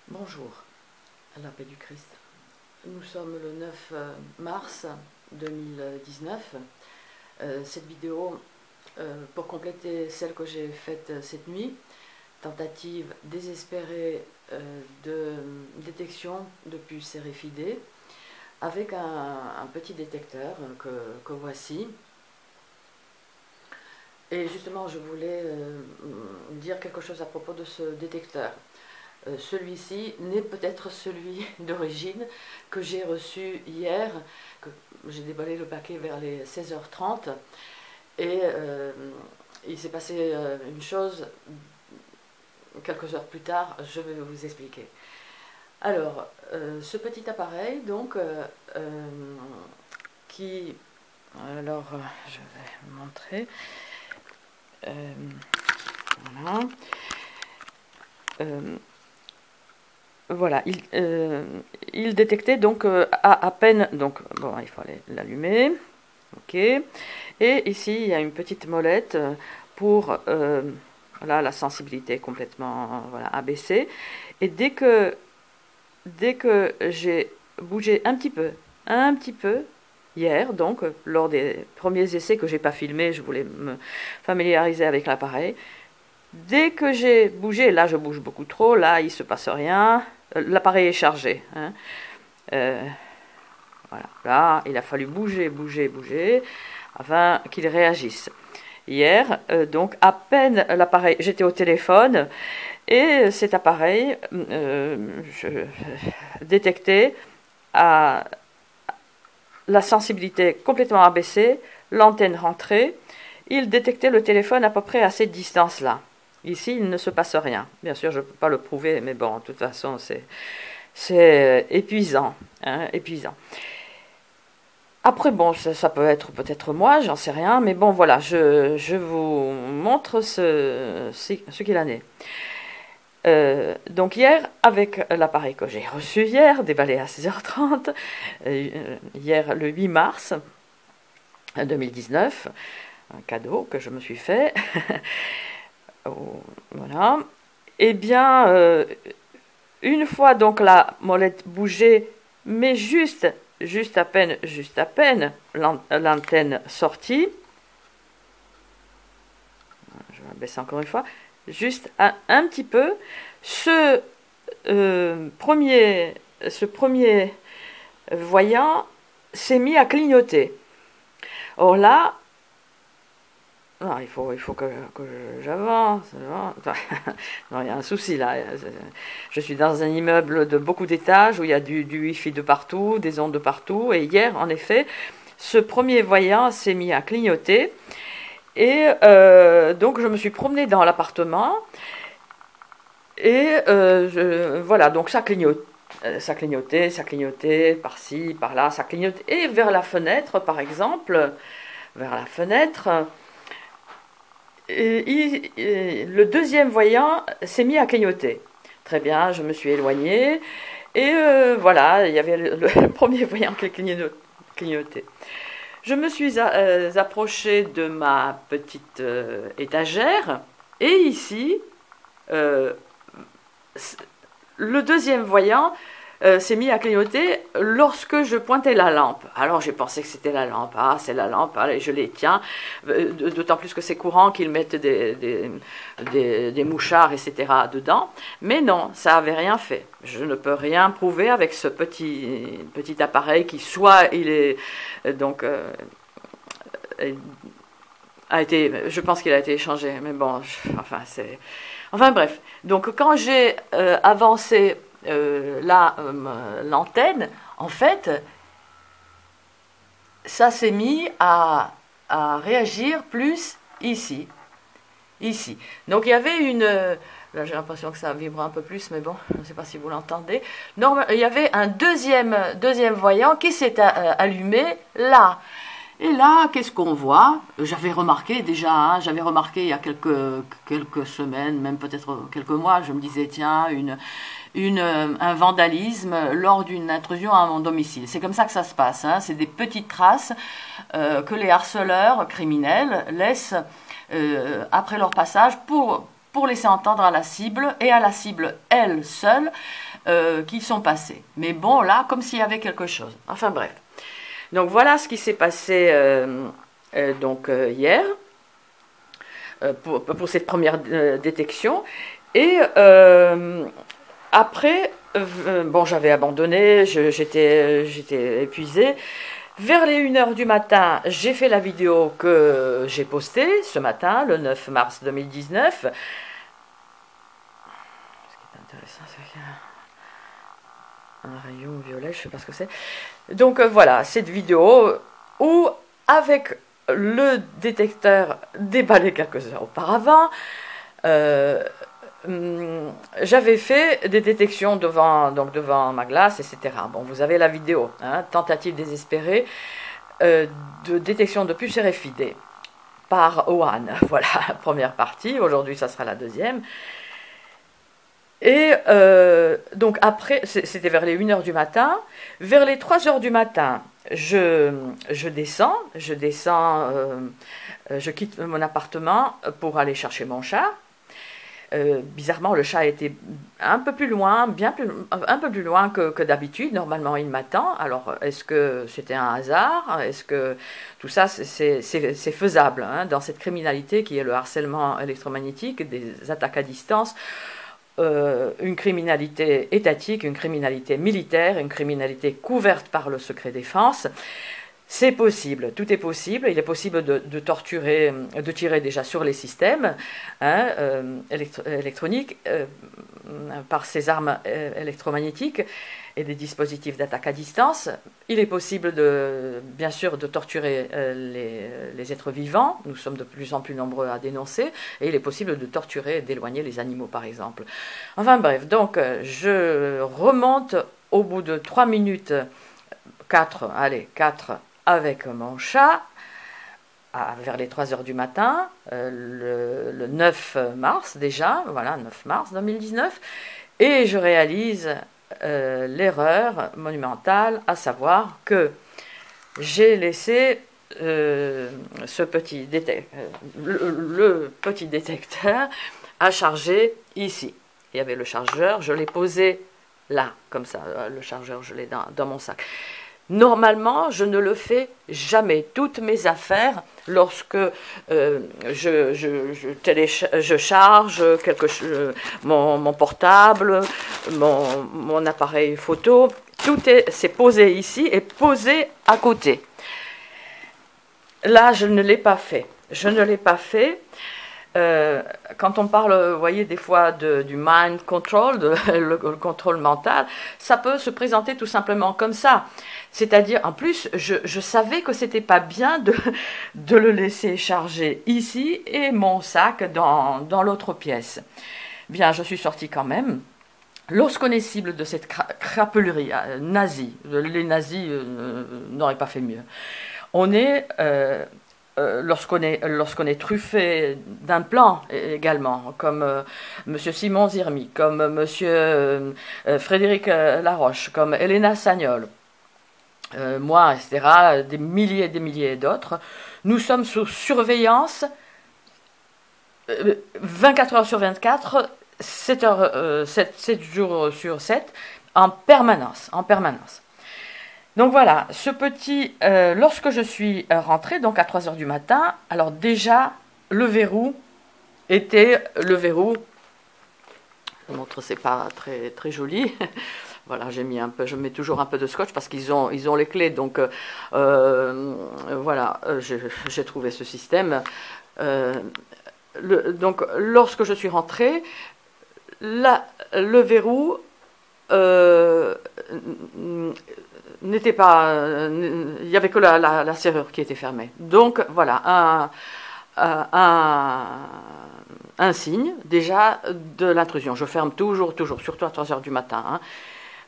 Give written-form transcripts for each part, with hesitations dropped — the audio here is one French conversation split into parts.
Bonjour, à la paix du Christ. Nous sommes le 9 mars 2019. Cette vidéo, pour compléter celle que j'ai faite cette nuit, tentative désespérée de détection de puces RFID, avec un petit détecteur que voici. Et justement, je voulais dire quelque chose à propos de ce détecteur. Celui-ci n'est peut-être celui d'origine que j'ai reçu hier, que j'ai déballé le paquet vers les 16h30, et il s'est passé une chose quelques heures plus tard, je vais vous expliquer. Alors, ce petit appareil, donc, qui... Alors, je vais montrer. Voilà. Voilà, il détectait donc à peine, donc bon, il fallait l'allumer, ok, et ici il y a une petite molette pour voilà, la sensibilité complètement voilà, abaissée, et dès que j'ai bougé un petit peu, hier, donc lors des premiers essais que j'ai pas filmés, je voulais me familiariser avec l'appareil. Dès que j'ai bougé, là je bouge beaucoup trop, là il se passe rien, l'appareil est chargé. Hein. Voilà, là il a fallu bouger afin qu'il réagisse. Hier, donc à peine l'appareil, j'étais au téléphone et cet appareil je détectais à la sensibilité complètement abaissée, l'antenne rentrée, il détectait le téléphone à peu près à cette distance-là. Ici, il ne se passe rien. Bien sûr, je ne peux pas le prouver, mais bon, de toute façon, c'est épuisant. Hein, épuisant. Après, bon, ça peut être peut-être moi, j'en sais rien, mais bon, voilà, je vous montre ce qu'il en est. Donc hier, avec l'appareil que j'ai reçu hier, déballé à 16h30, hier le 8 mars 2019, un cadeau que je me suis fait, voilà, et bien, une fois donc la molette bougeait, mais juste à peine, l'antenne sortie, je vais baisser encore une fois, juste un petit peu, ce premier voyant s'est mis à clignoter. Or là, non, il faut que j'avance. Non, il y a un souci là. Je suis dans un immeuble de beaucoup d'étages où il y a du Wi-Fi de partout, des ondes de partout. Et hier, en effet, ce premier voyant s'est mis à clignoter. Et donc, je me suis promenée dans l'appartement. Et voilà, donc ça clignotait. Ça clignotait, par-ci, par-là, ça clignotait. Et vers la fenêtre, par exemple, le deuxième voyant s'est mis à clignoter. Très bien, je me suis éloignée. Et voilà, il y avait le premier voyant qui clignotait. Je me suis approchée de ma petite étagère. Et ici, le deuxième voyant s'est mis à clignoter lorsque je pointais la lampe. Alors j'ai pensé que c'était la lampe. Ah, c'est la lampe, allez, je les tiens. D'autant plus que c'est courant qu'ils mettent des mouchards, etc. dedans. Mais non, ça n'avait rien fait. Je ne peux rien prouver avec ce petit appareil qui soit il est donc je pense qu'il a été échangé. Mais bon, enfin bref. Donc quand j'ai avancé l'antenne, en fait, ça s'est mis à réagir plus ici. Donc il y avait là j'ai l'impression que ça vibre un peu plus, mais bon, je ne sais pas si vous l'entendez. Il y avait un deuxième voyant qui s'est allumé là. Et là, qu'est-ce qu'on voit? J'avais remarqué déjà, hein, il y a quelques semaines, même peut-être quelques mois, je me disais, tiens, un vandalisme lors d'une intrusion à mon domicile. C'est comme ça que ça se passe, hein, c'est des petites traces que les harceleurs criminels laissent après leur passage pour pour laisser entendre à la cible et à la cible elle seule qui sont passés. Mais bon, là, comme s'il y avait quelque chose. Enfin bref. Donc voilà ce qui s'est passé hier pour cette première détection. Et après, bon, j'avais abandonné, j'étais épuisée. Vers les 1h du matin, j'ai fait la vidéo que j'ai postée ce matin, le 9 mars 2019. Ce qui est intéressant, c'est qu'il y a un rayon violet, je ne sais pas ce que c'est. Donc voilà, cette vidéo où, avec le détecteur déballé quelques heures auparavant, j'avais fait des détections devant ma glace, etc. Bon, vous avez la vidéo, hein, tentative désespérée de détection de puces RFID par OAN. Voilà, première partie. Aujourd'hui, ça sera la deuxième. Et donc après, c'était vers les 1h du matin. Vers les 3h du matin, je descends, je quitte mon appartement pour aller chercher mon chat. Bizarrement, le chat était un peu plus loin, un peu plus loin que d'habitude. Normalement, il m'attend. Alors, est-ce que c'était un hasard? Est-ce que tout ça, c'est faisable hein, dans cette criminalité qui est le harcèlement électromagnétique, des attaques à distance, une criminalité étatique, une criminalité militaire, une criminalité couverte par le secret défense? C'est possible, tout est possible. Il est possible de torturer, de tirer déjà sur les systèmes hein, électroniques par ces armes électromagnétiques et des dispositifs d'attaque à distance. Il est possible, bien sûr, de torturer les êtres vivants. Nous sommes de plus en plus nombreux à dénoncer. Et il est possible de torturer et d'éloigner les animaux, par exemple. Enfin bref, donc je remonte au bout de 3 minutes, 4, avec mon chat, vers les 3h du matin, le 9 mars déjà, voilà, 9 mars 2019, et je réalise l'erreur monumentale, à savoir que j'ai laissé le petit détecteur à charger ici. Il y avait le chargeur, je l'ai posé là, comme ça, le chargeur, je l'ai dans mon sac. Normalement, je ne le fais jamais. Toutes mes affaires, lorsque je charge mon portable, mon appareil photo, c'est posé ici et posé à côté. Là, je ne l'ai pas fait. Je ne l'ai pas fait. Quand on parle, vous voyez, des fois du mind control, le contrôle mental, ça peut se présenter tout simplement comme ça. C'est-à-dire, en plus, je savais que c'était pas bien de le laisser charger ici et mon sac dans l'autre pièce. Bien, je suis sortie quand même. Lorsqu'on est cible de cette crapelurie nazie, les nazis n'auraient pas fait mieux. On est... lorsqu'on est truffé d'un plan également, comme M. Simon Zirmi, comme M. Frédéric Laroche, comme Elena Sagnol, moi, etc., des milliers d'autres, nous sommes sous surveillance 24 heures sur 24, 7 jours sur 7, en permanence. Donc voilà, lorsque je suis rentrée, donc à 3h du matin, alors déjà, le verrou était le verrou, je montre, c'est pas très, très joli, voilà, je mets toujours un peu de scotch parce qu'ils ont les clés, donc voilà, j'ai trouvé ce système. Donc lorsque je suis rentrée, le verrou n'était pas, il n'y avait que la serrure qui était fermée. Donc voilà, un signe déjà de l'intrusion. Je ferme toujours, surtout à 3h du matin. Hein.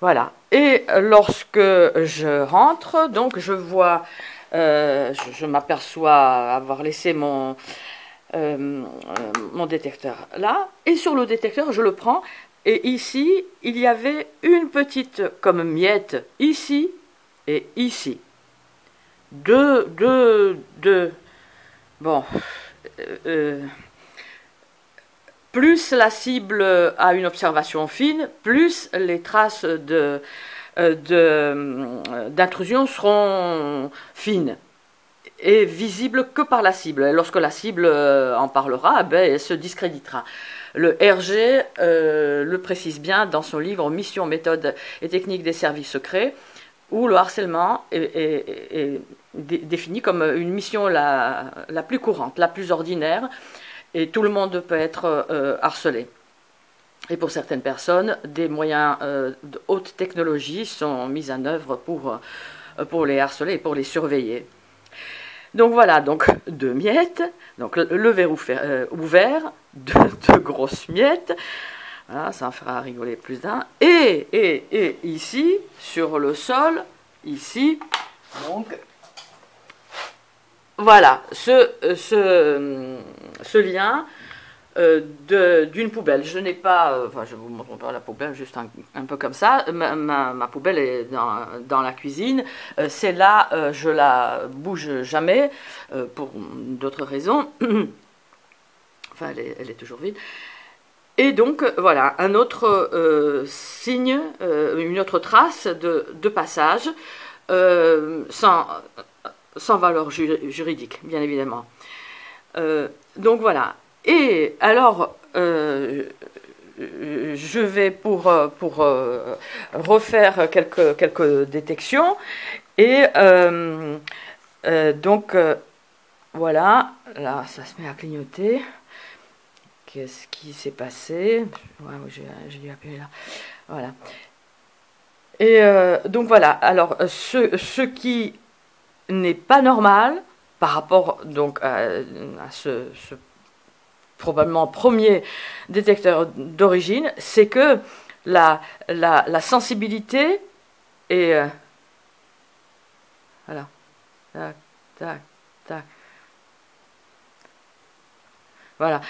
Voilà. Et lorsque je rentre, donc je vois, je m'aperçois avoir laissé mon détecteur là, et sur le détecteur, je le prends. Et ici, il y avait une petite, comme miette, ici et ici. Bon, plus la cible a une observation fine, plus les traces d'intrusion seront fines et visibles que par la cible. Et lorsque la cible en parlera, ben, elle se discréditera. Le RG le précise bien dans son livre Mission, méthode et technique des services secrets, où le harcèlement est défini comme une mission la plus courante, la plus ordinaire, et tout le monde peut être harcelé. Et pour certaines personnes, des moyens de haute technologie sont mis en œuvre pour les harceler et pour les surveiller. Donc voilà, donc 2 miettes, donc le verre ouvert, 2 grosses miettes, voilà, ça en fera rigoler plus d'un. Et ici, sur le sol, ici, donc, voilà, ce lien d'une poubelle. Je n'ai pas, enfin je vous montre pas la poubelle, juste un peu comme ça. Ma poubelle est dans la cuisine. Celle-là, je la bouge jamais pour d'autres raisons. Enfin, elle est toujours vide. Et donc voilà, un autre signe, une autre trace de passage sans valeur juridique, bien évidemment. Donc voilà. Et alors, je vais pour refaire quelques détections. Et donc, voilà, là, ça se met à clignoter. Qu'est-ce qui s'est passé? Ouais, j'ai dû appuyer là. Voilà. Et donc, voilà. Alors, ce qui n'est pas normal par rapport donc, à ce probablement premier détecteur d'origine, c'est que la sensibilité est voilà, tac, tac, tac. Voilà,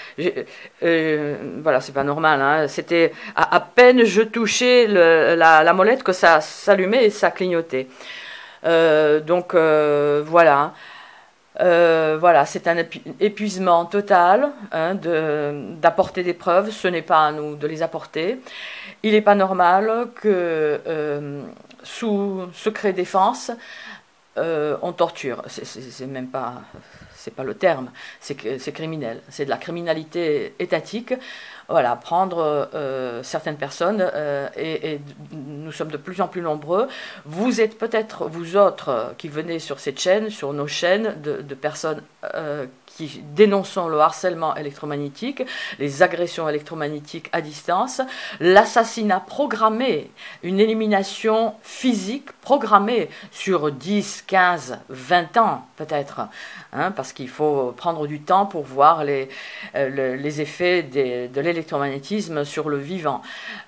voilà, c'est pas normal, hein. C'était à peine je touchais la molette que ça s'allumait et ça clignotait. Donc voilà. Voilà, c'est un épuisement total hein, d'apporter des preuves, ce n'est pas à nous de les apporter. Il n'est pas normal que sous secret défense, on torture. C'est même pas, c'est pas le terme, c'est criminel. C'est de la criminalité étatique. Voilà, prendre certaines personnes et nous sommes de plus en plus nombreux. Vous êtes peut-être, vous autres, qui venez sur cette chaîne, sur nos chaînes de personnes qui dénonçons le harcèlement électromagnétique, les agressions électromagnétiques à distance, l'assassinat programmé, une élimination physique programmée sur 10, 15, 20 ans peut-être, hein, parce qu'il faut prendre du temps pour voir les effets de l'électromagnétisme sur le vivant.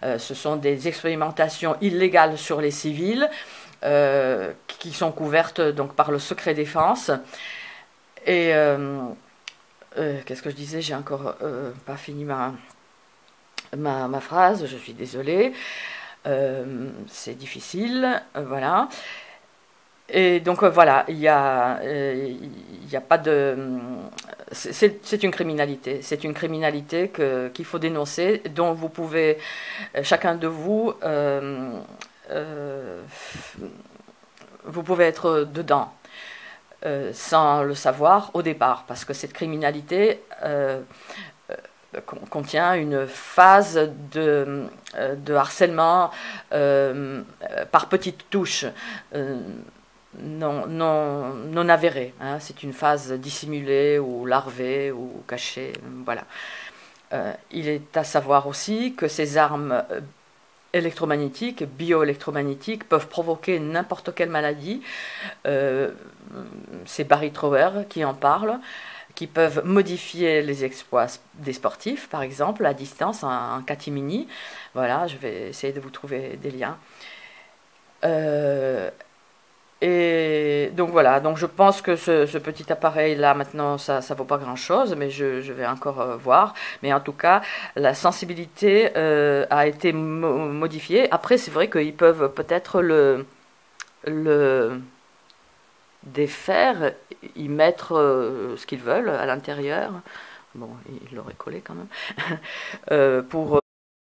Ce sont des expérimentations illégales sur les civils qui sont couvertes donc, par le secret défense. Et qu'est-ce que je disais? J'ai encore pas fini ma phrase, je suis désolée. C'est difficile, voilà. Et donc voilà, il y a pas de... C'est une criminalité. C'est une criminalité qu'il faut dénoncer, dont vous pouvez, chacun de vous, vous pouvez être dedans. Sans le savoir au départ, parce que cette criminalité contient une phase de harcèlement par petites touches non avérée. Hein. C'est une phase dissimulée ou larvée ou cachée. Voilà. Il est à savoir aussi que ces armes électromagnétiques, bioélectromagnétiques, peuvent provoquer n'importe quelle maladie. C'est Barry Trower qui en parle, qui peuvent modifier les exploits des sportifs, par exemple, à distance, en catimini. Voilà, je vais essayer de vous trouver des liens. Et donc voilà, donc je pense que ce petit appareil là maintenant ça vaut pas grand chose, mais je vais encore voir. Mais en tout cas, la sensibilité a été modifiée. Après, c'est vrai qu'ils peuvent peut-être le défaire, y mettre ce qu'ils veulent à l'intérieur. bon, il l'aurait collé quand même, pour